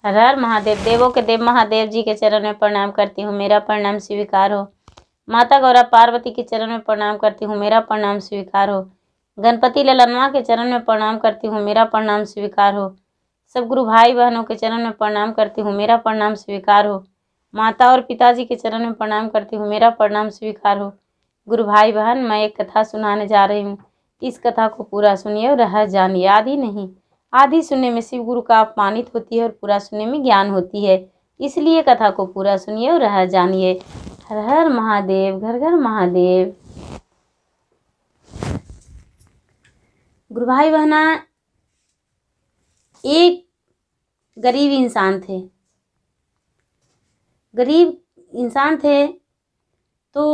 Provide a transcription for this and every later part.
हर हर महादेव। देवों के देव महादेव जी के चरण में प्रणाम करती हूँ, मेरा प्रणाम स्वीकार हो। माता गौरा पार्वती के चरण में प्रणाम करती हूँ, मेरा प्रणाम स्वीकार हो। गणपति ललनवा के चरण में प्रणाम करती हूँ, मेरा प्रणाम स्वीकार हो। सब गुरु भाई बहनों के चरण में प्रणाम करती हूँ, मेरा प्रणाम स्वीकार हो। माता और पिताजी के चरण में प्रणाम करती हूँ, मेरा प्रणाम स्वीकार हो। गुरु भाई बहन, मैं एक कथा सुनाने जा रही हूँ। इस कथा को पूरा सुनिए और रह जानिए। आधी नहीं, आधी सुनने में शिव गुरु का अपमानित होती है और पूरा सुनने में ज्ञान होती है। इसलिए कथा को पूरा सुनिए और रह जानिए। हर हर महादेव, घर घर महादेव। गुरु भाई बहना, एक गरीब इंसान थे। गरीब इंसान थे तो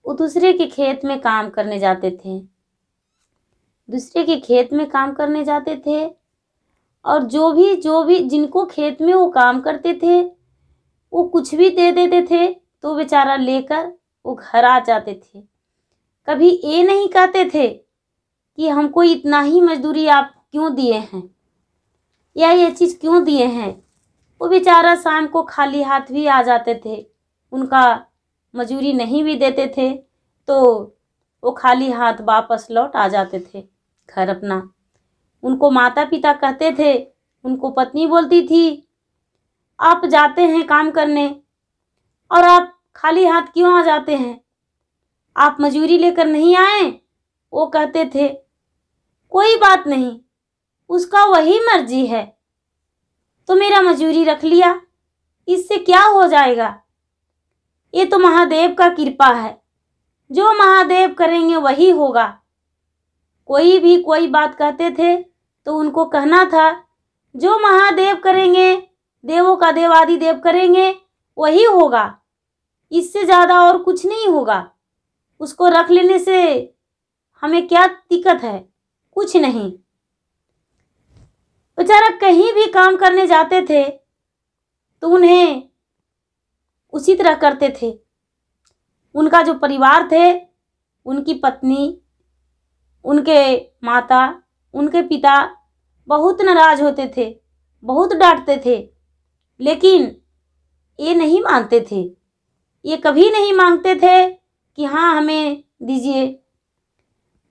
वो दूसरे के खेत में काम करने जाते थे। दूसरे के खेत में काम करने जाते थे और जो भी जिनको खेत में वो काम करते थे वो कुछ भी दे देते थे तो बेचारा लेकर वो घर आ जाते थे। कभी ये नहीं कहते थे कि हमको इतना ही मजदूरी आप क्यों दिए हैं या ये चीज़ क्यों दिए हैं। वो बेचारा शाम को खाली हाथ भी आ जाते थे। उनका मजूरी नहीं भी देते थे तो वो खाली हाथ वापस लौट आ जाते थे घर अपना। उनको माता पिता कहते थे, उनको पत्नी बोलती थी, आप जाते हैं काम करने और आप खाली हाथ क्यों आ जाते हैं, आप मजूरी लेकर नहीं आए। वो कहते थे कोई बात नहीं, उसका वही मर्जी है, तो मेरा मजूरी रख लिया, इससे क्या हो जाएगा। ये तो महादेव का कृपा है, जो महादेव करेंगे वही होगा। कोई भी कोई बात कहते थे तो उनको कहना था, जो महादेव करेंगे, देवों का देव आदि देव करेंगे वही होगा, इससे ज़्यादा और कुछ नहीं होगा। उसको रख लेने से हमें क्या दिक्कत है, कुछ नहीं। बेचारा कहीं भी काम करने जाते थे तो उन्हें उसी तरह करते थे। उनका जो परिवार थे, उनकी पत्नी, उनके माता, उनके पिता बहुत नाराज होते थे, बहुत डांटते थे, लेकिन ये नहीं मानते थे। ये कभी नहीं मांगते थे कि हाँ हमें दीजिए।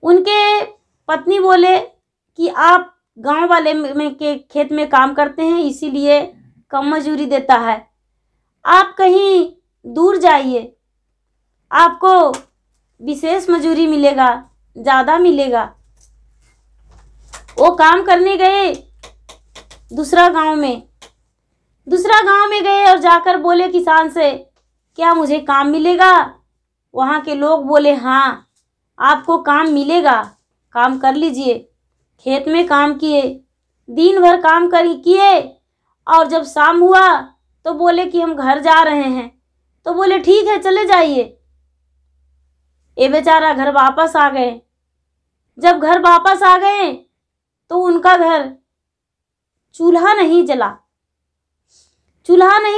उनके पत्नी बोले कि आप गांव वाले में के खेत में काम करते हैं, इसीलिए कम मजूरी देता है, आप कहीं दूर जाइए, आपको विशेष मजूरी मिलेगा, ज़्यादा मिलेगा। वो काम करने गए दूसरा गांव में गए और जाकर बोले किसान से, क्या मुझे काम मिलेगा। वहाँ के लोग बोले हाँ आपको काम मिलेगा, काम कर लीजिए। खेत में काम किए, दिन भर काम किए और जब शाम हुआ तो बोले कि हम घर जा रहे हैं। तो बोले ठीक है चले जाइए। ये बेचारा घर वापस आ गए। जब घर वापस आ गए तो उनका घर चूल्हा नहीं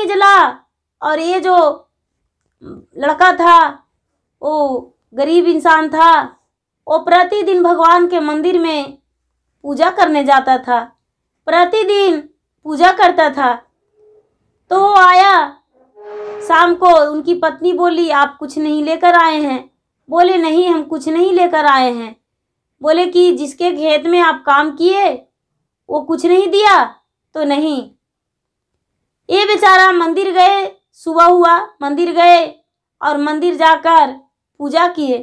जला और ये जो लड़का था वो गरीब इंसान था, वो प्रतिदिन भगवान के मंदिर में पूजा करने जाता था, प्रतिदिन पूजा करता था। तो वो आया शाम को, उनकी पत्नी बोली आप कुछ नहीं लेकर आए हैं। बोले नहीं हम कुछ नहीं लेकर आए हैं। बोले कि जिसके खेत में आप काम किए वो कुछ नहीं दिया। तो नहीं। ये बेचारा मंदिर गए, सुबह हुआ मंदिर गए और मंदिर जाकर पूजा किए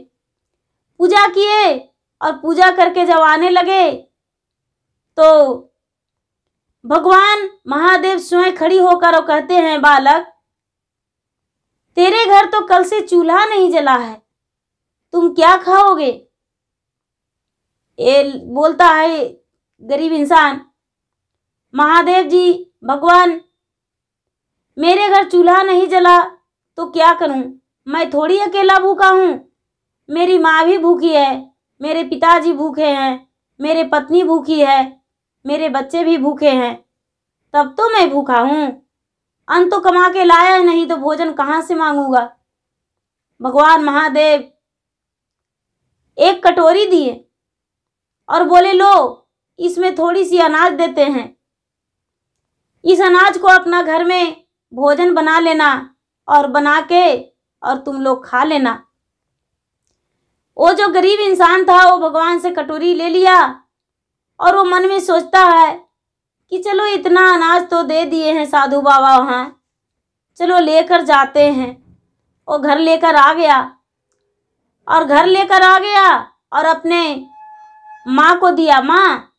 और पूजा करके जब आने लगे तो भगवान महादेव स्वयं खड़ी होकर और कहते हैं, बालक तेरे घर तो कल से चूल्हा नहीं जला है, तुम क्या खाओगे। ये बोलता है गरीब इंसान, महादेव जी भगवान मेरे घर चूल्हा नहीं जला तो क्या करूं, मैं थोड़ी अकेला भूखा हूं, मेरी माँ भी भूखी है, मेरे पिताजी भूखे हैं, मेरे पत्नी भूखी है, मेरे बच्चे भी भूखे हैं, तब तो मैं भूखा हूं। अन्न तो कमा के लाया नहीं तो भोजन कहाँ से मांगूंगा। भगवान महादेव एक कटोरी दिए और बोले लो इसमें थोड़ी सी अनाज देते हैं। इस अनाज को अपना घर में भोजन बना लेना और बना के और तुम लोग खा लेना। वो जो गरीब इंसान था वो भगवान से कटोरी ले लिया और वो मन में सोचता है कि चलो इतना अनाज तो दे दिए हैं साधु बाबा वहाँ, चलो लेकर जाते हैं। वो घर लेकर आ गया और अपने माँ को दिया, माँ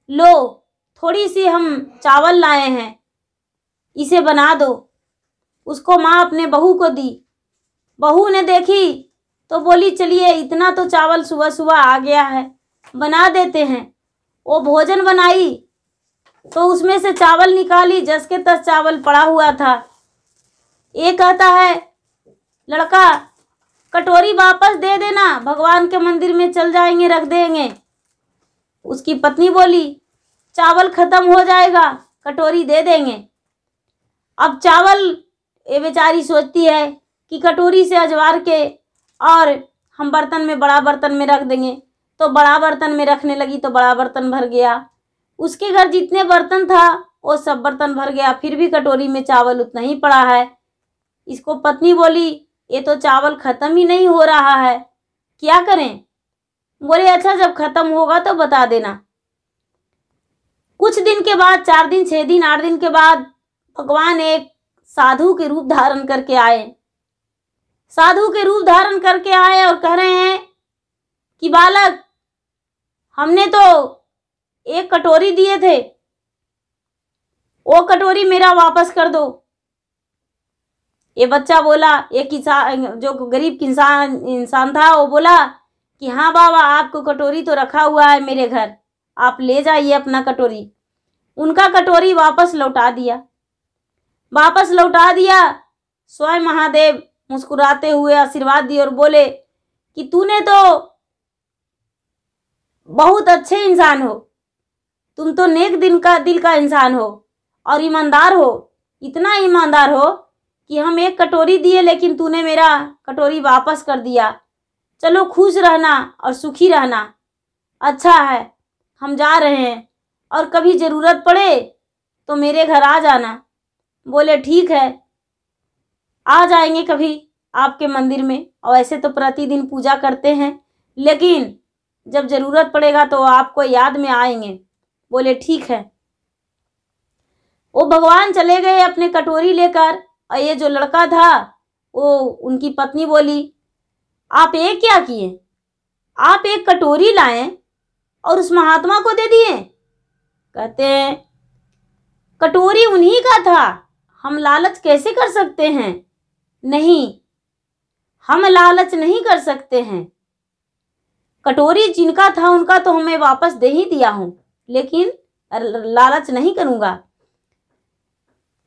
लो थोड़ी सी हम चावल लाए हैं, इसे बना दो। उसको माँ अपने बहू को दी। बहू ने देखी तो बोली चलिए इतना तो चावल सुबह सुबह आ गया है, बना देते हैं। वो भोजन बनाई तो उसमें से चावल निकाली, जस के तस चावल पड़ा हुआ था। ये कहता है लड़का कटोरी वापस दे देना, भगवान के मंदिर में चल जाएंगे रख देंगे। उसकी पत्नी बोली चावल खत्म हो जाएगा, कटोरी दे देंगे। अब चावल ये बेचारी सोचती है कि कटोरी से अजवार के और हम बर्तन में, बड़ा बर्तन में रख देंगे। तो बड़ा बर्तन में रखने लगी तो बड़ा बर्तन भर गया। उसके घर जितने बर्तन था वो सब बर्तन भर गया, फिर भी कटोरी में चावल उतना ही पड़ा है। इसको पत्नी बोली ये तो चावल खत्म ही नहीं हो रहा है, क्या करें? बोले अच्छा जब खत्म होगा तो बता देना। कुछ दिन के बाद, 4 दिन 6 दिन 8 दिन के बाद भगवान एक साधु के रूप धारण करके आए। साधु के रूप धारण करके आए और कह रहे हैं कि बालक हमने तो एक कटोरी दिए थे, वो कटोरी मेरा वापस कर दो। ये बच्चा बोला, एक किसान जो गरीब इंसान था वो बोला कि हाँ बाबा आपको कटोरी तो रखा हुआ है मेरे घर, आप ले जाइए अपना कटोरी। उनका कटोरी वापस लौटा दिया। स्वयं महादेव मुस्कुराते हुए आशीर्वाद दिए और बोले कि तूने तो बहुत अच्छे इंसान हो, तुम तो नेक दिल का इंसान हो और ईमानदार हो, इतना ईमानदार हो कि हम एक कटोरी दिए लेकिन तूने मेरा कटोरी वापस कर दिया। चलो खुश रहना और सुखी रहना, अच्छा है, हम जा रहे हैं और कभी ज़रूरत पड़े तो मेरे घर आ जाना। बोले ठीक है, आ जाएंगे कभी आपके मंदिर में, और ऐसे तो प्रतिदिन पूजा करते हैं लेकिन जब ज़रूरत पड़ेगा तो आपको याद में आएंगे। बोले ठीक है। वो भगवान चले गए अपने कटोरी लेकर और ये जो लड़का था वो, उनकी पत्नी बोली आप ये क्या किए? आप एक कटोरी लाए और उस महात्मा को दे दिए। कहते हैं कटोरी उन्हीं का था, हम लालच कैसे कर सकते हैं? नहीं, हम लालच नहीं कर सकते हैं। कटोरी जिनका था उनका तो हमें वापस दे ही दिया हूं, लेकिन लालच नहीं करूंगा।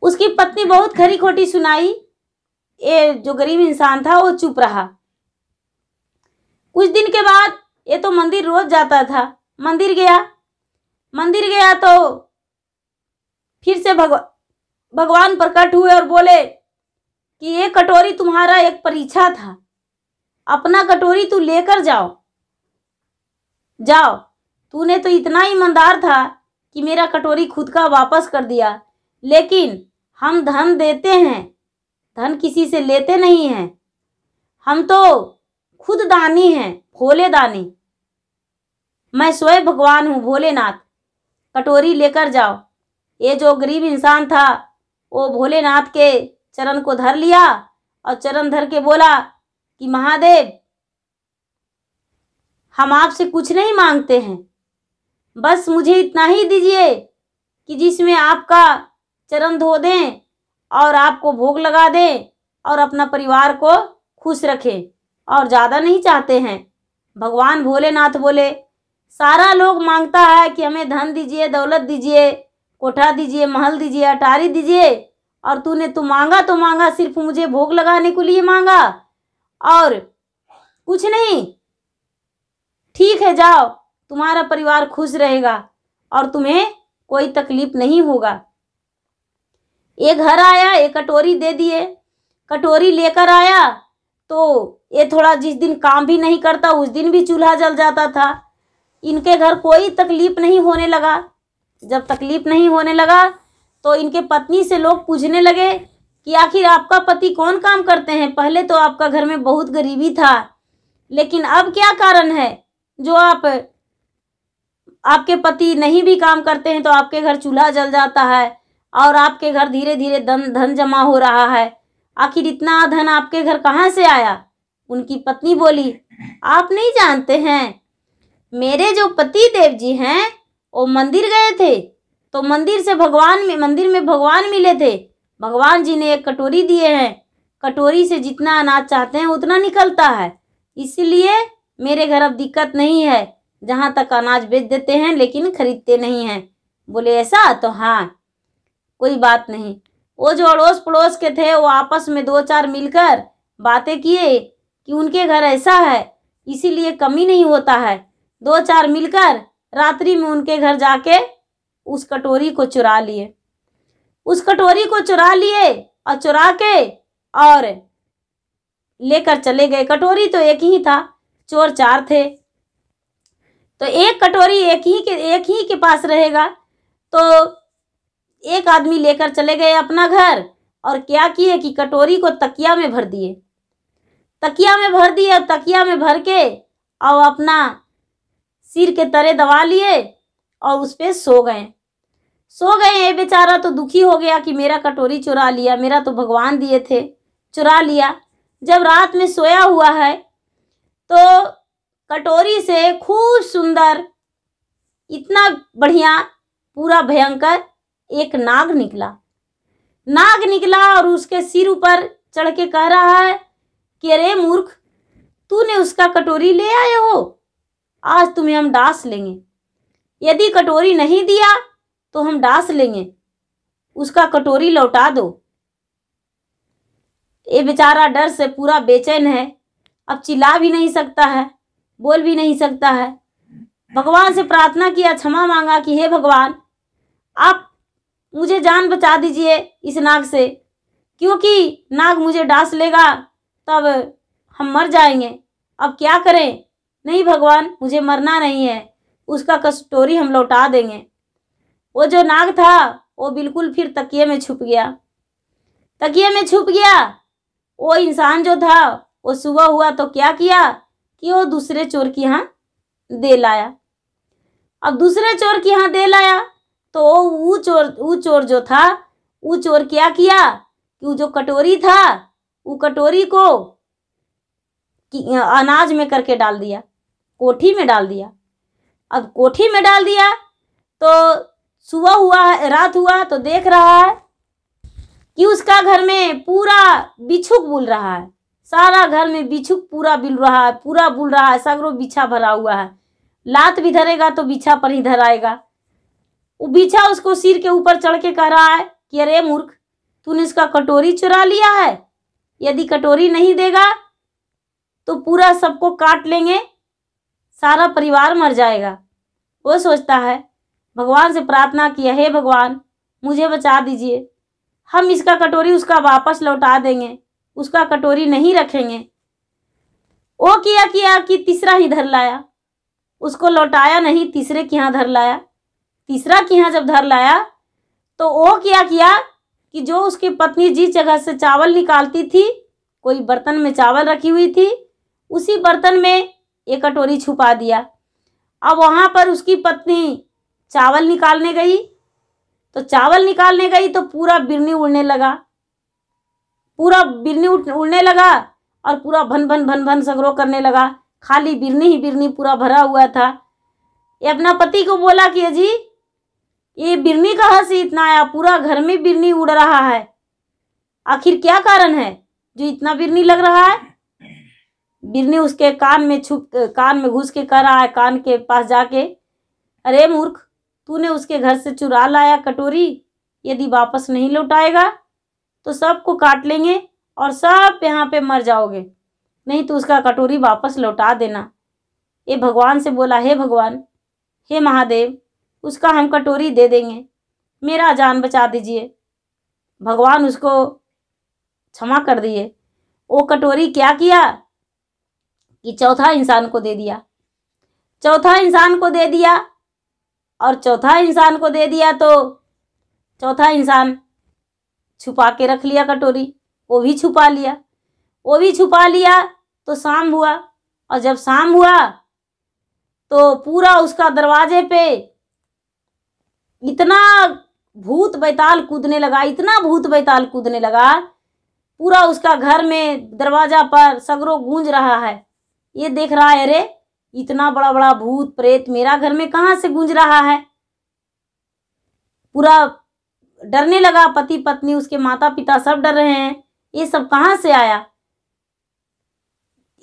उसकी पत्नी बहुत खरी खोटी सुनाई। ये जो गरीब इंसान था वो चुप रहा। कुछ दिन के बाद ये तो मंदिर रोज जाता था, मंदिर गया तो फिर से भगवान प्रकट हुए और बोले कि ये कटोरी तुम्हारा एक परीक्षा था, अपना कटोरी तू लेकर जाओ। तूने तो इतना ईमानदार था कि मेरा कटोरी खुद का वापस कर दिया, लेकिन हम धन देते हैं, धन किसी से लेते नहीं हैं, हम तो खुद दानी हैं, भोले दानी। मैं स्वयं भगवान हूँ, भोलेनाथ, कटोरी लेकर जाओ। ये जो गरीब इंसान था वो भोलेनाथ के चरण को धर लिया और चरण धर के बोला कि महादेव हम आपसे कुछ नहीं मांगते हैं, बस मुझे इतना ही दीजिए कि जिसमें आपका चरण धो दें और आपको भोग लगा दें और अपना परिवार को खुश रखें, और ज़्यादा नहीं चाहते हैं। भगवान भोलेनाथ बोले सारा लोग मांगता है कि हमें धन दीजिए, दौलत दीजिए, कोठा दीजिए, महल दीजिए, अटारी दीजिए, और तूने तो मांगा सिर्फ मुझे भोग लगाने के लिए मांगा और कुछ नहीं। ठीक है, जाओ, तुम्हारा परिवार खुश रहेगा और तुम्हें कोई तकलीफ नहीं होगा। ये घर आया, एक कटोरी दे दिए। कटोरी लेकर आया तो ये थोड़ा जिस दिन काम भी नहीं करता उस दिन भी चूल्हा जल जाता था। इनके घर कोई तकलीफ नहीं होने लगा। जब तकलीफ नहीं होने लगा तो इनके पत्नी से लोग पूछने लगे कि आखिर आपका पति कौन काम करते हैं? पहले तो आपका घर में बहुत गरीबी था, लेकिन अब क्या कारण है जो आपके पति नहीं भी काम करते हैं तो आपके घर चूल्हा जल जाता है और आपके घर धीरे धीरे धन जमा हो रहा है? आखिर इतना धन आपके घर कहाँ से आया? उनकी पत्नी बोली, आप नहीं जानते हैं, मेरे जो पति देव जी हैं वो मंदिर गए थे, तो मंदिर में भगवान मिले थे। भगवान जी ने एक कटोरी दिए हैं, कटोरी से जितना अनाज चाहते हैं उतना निकलता है, इसलिए मेरे घर अब दिक्कत नहीं है, जहाँ तक अनाज बेच देते हैं लेकिन खरीदते नहीं हैं। बोले ऐसा? तो हाँ, कोई बात नहीं। वो जो अड़ोस पड़ोस के थे वो आपस में 2-4 मिलकर बातें किए कि उनके घर ऐसा है इसीलिए कमी नहीं होता है। 2-4 मिलकर रात्रि में उनके घर जाके उस कटोरी को चुरा लिए। उस कटोरी को चुरा लिए और चुरा के और लेकर चले गए। कटोरी तो एक ही था, चोर 4 थे, तो एक कटोरी एक ही के पास रहेगा। तो एक आदमी लेकर चले गए अपना घर और क्या किए कि कटोरी को तकिया में भर दिए। तकिया में भर दिए और तकिया में भर के और अपना सिर के तरे दबा लिए और उस पे सो गए। ये बेचारा तो दुखी हो गया कि मेरा कटोरी चुरा लिया, मेरा तो भगवान दिए थे, चुरा लिया। जब रात में सोया हुआ है तो कटोरी से खूब सुंदर, इतना बढ़िया, पूरा भयंकर एक नाग निकला और उसके सिर ऊपर चढ़ के कह रहा है कि अरे मूर्ख, तूने उसका कटोरी ले आए हो, आज तुम्हें हम डांस लेंगे। यदि कटोरी नहीं दिया तो हम डांस लेंगे, उसका कटोरी लौटा दो। ये बेचारा डर से पूरा बेचैन है, अब चिल्ला भी नहीं सकता है, बोल भी नहीं सकता है। भगवान से प्रार्थना किया, क्षमा मांगा कि हे भगवान, आप मुझे जान बचा दीजिए इस नाग से, क्योंकि नाग मुझे डांस लेगा तब हम मर जाएंगे। अब क्या करें? नहीं भगवान, मुझे मरना नहीं है, उसका कटोरी हम लौटा देंगे। वो जो नाग था वो बिल्कुल फिर तकिए में छुप गया। वो इंसान जो था वो सुबह हुआ तो क्या किया कि वो दूसरे चोर के यहाँ दे लाया। अब दूसरे चोर के यहाँ दे लाया तो वो चोर जो था, वो चोर क्या किया कि वो जो कटोरी था, वो कटोरी को अनाज में करके डाल दिया, कोठी में डाल दिया। अब कोठी में डाल दिया तो सुबह हुआ, रात हुआ तो देख रहा है कि उसका घर में पूरा बिच्छू बुल रहा है, सारा घर में बिच्छू पूरा बुल रहा है, सगरों बिछा भरा हुआ है। लात भी धरेगा तो बिछा पर ही धराएगा। वो बिछा उसको सिर के ऊपर चढ़ के कह रहा है कि अरे मूर्ख, तूने इसका कटोरी चुरा लिया है, यदि कटोरी नहीं देगा तो पूरा सबको काट लेंगे, सारा परिवार मर जाएगा। वो सोचता है, भगवान से प्रार्थना किया, हे भगवान मुझे बचा दीजिए, हम इसका कटोरी उसका वापस लौटा देंगे, उसका कटोरी नहीं रखेंगे। वो किया कि तीसरा ही धर लाया, उसको लौटाया नहीं, तीसरे के यहाँ धर लाया। तीसरा के यहाँ जब धर लाया तो वो किया कि जो उसकी पत्नी जिस जगह से चावल निकालती थी, कोई बर्तन में चावल रखी हुई थी, उसी बर्तन में एक कटोरी छुपा दिया। अब वहाँ पर उसकी पत्नी चावल निकालने गई तो पूरा बिरनी उड़ने लगा और पूरा भन भन सगरो करने लगा। खाली बिरनी ही बिरनी पूरा भरा हुआ था। ये अपना पति को बोला कि अजी, ये बिरनी कहाँ से इतना आया? पूरा घर में बिरनी उड़ रहा है, आखिर क्या कारण है जो इतना बिरनी लग रहा है? बिरनी उसके कान में घुस के कह रहा है, कान के पास जाके, अरे मूर्ख, तूने उसके घर से चुरा लाया कटोरी, यदि वापस नहीं लौटाएगा तो सबको काट लेंगे और सब यहाँ पे मर जाओगे, नहीं तो उसका कटोरी वापस लौटा देना। ये भगवान से बोला, हे भगवान, हे महादेव, उसका हम कटोरी दे देंगे, मेरा जान बचा दीजिए। भगवान उसको क्षमा कर दिए। वो कटोरी क्या किया कि चौथा इंसान को दे दिया और चौथा इंसान को दे दिया तो चौथा इंसान छुपा के रख लिया कटोरी, वो भी छुपा लिया, वो भी छुपा लिया। तो शाम हुआ, और जब शाम हुआ तो पूरा उसका दरवाजे पे इतना भूत बैताल कूदने लगा, इतना भूत बैताल कूदने लगा, पूरा उसका घर में दरवाजा पर सगरों गूंज रहा है। ये देख रहा है, अरे इतना बड़ा बड़ा भूत प्रेत मेरा घर में कहाँ से गूंज रहा है। पूरा डरने लगा, पति पत्नी उसके माता पिता सब डर रहे हैं, ये सब कहाँ से आया।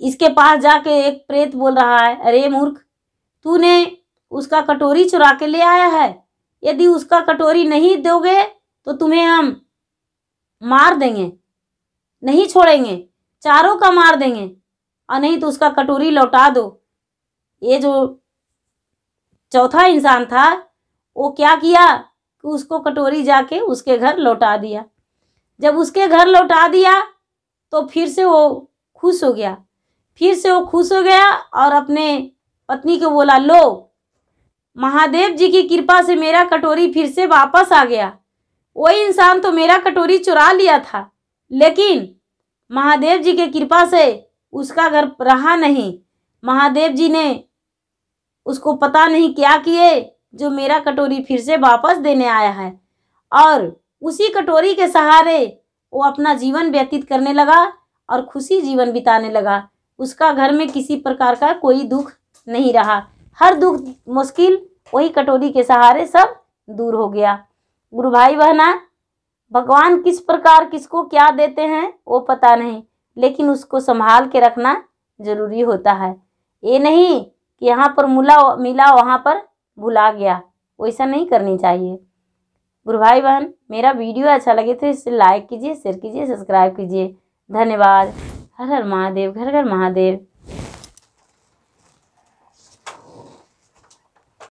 इसके पास जाके एक प्रेत बोल रहा है, अरे मूर्ख, तूने उसका कटोरी चुरा के ले आया है, यदि उसका कटोरी नहीं दोगे तो तुम्हें हम मार देंगे, नहीं छोड़ेंगे, चारों का मार देंगे, और नहीं तो उसका कटोरी लौटा दो। ये जो चौथा इंसान था वो क्या किया कि उसको कटोरी जाके उसके घर लौटा दिया। जब उसके घर लौटा दिया तो फिर से वो खुश हो गया, और अपने पत्नी को बोला, लो महादेव जी की कृपा से मेरा कटोरी फिर से वापस आ गया। वही इंसान तो मेरा कटोरी चुरा लिया था, लेकिन महादेव जी के कृपा से उसका घर रहा नहीं। महादेव जी ने उसको पता नहीं क्या किए, जो मेरा कटोरी फिर से वापस देने आया है, और उसी कटोरी के सहारे वो अपना जीवन व्यतीत करने लगा और खुशी जीवन बिताने लगा। उसका घर में किसी प्रकार का कोई दुख नहीं रहा, हर दुख मुश्किल वही कटोरी के सहारे सब दूर हो गया। गुरु भाई बहना, भगवान किस प्रकार किसको क्या देते हैं वो पता नहीं, लेकिन उसको संभाल के रखना जरूरी होता है। ये नहीं कि यहाँ पर मिला वहाँ पर भुला गया, वैसा नहीं करनी चाहिए। गुरु भाई बहन, मेरा वीडियो अच्छा लगे तो इसे लाइक कीजिए, शेयर कीजिए, सब्सक्राइब कीजिए। धन्यवाद। हर हर महादेव, घर घर महादेव।